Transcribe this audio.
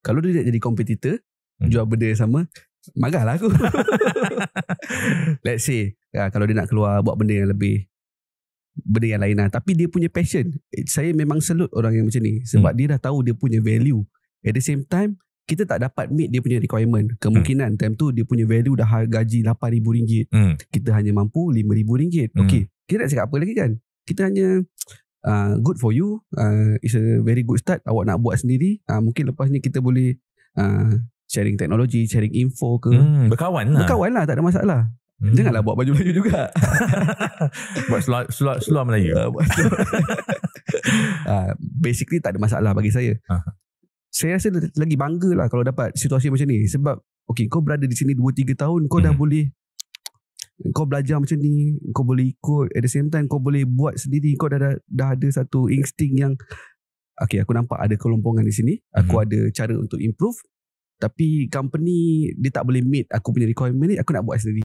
Kalau dia nak jadi kompetitor, jual benda yang sama, marahlah aku. Let's say kalau dia nak keluar buat benda yang lebih, benda yang lain lah, tapi dia punya passion, saya memang salute orang yang macam ni. Sebab dia dah tahu dia punya value. At the same time, kita tak dapat meet dia punya requirement. Kemungkinan time tu dia punya value dah gaji RM8,000, kita hanya mampu RM5,000. Okay, kita nak cakap apa lagi kan? Kita hanya good for you, it's a very good start. Awak nak buat sendiri, mungkin lepas ni kita boleh sharing teknologi, sharing info ke, berkawan lah, tak ada masalah. Janganlah buat baju Melayu juga. Buat seluar Melayu. Basically tak ada masalah bagi saya. Saya rasa lagi bangga lah kalau dapat situasi macam ni. Sebab okay, kau berada di sini 2-3 tahun, kau dah boleh, kau belajar macam ni, kau boleh ikut, at the same time kau boleh buat sendiri. Kau dah ada satu insting yang okay, aku nampak ada kelompongan di sini, aku ada cara untuk improve, tapi company dia tak boleh meet aku punya requirement ni, aku nak buat sendiri.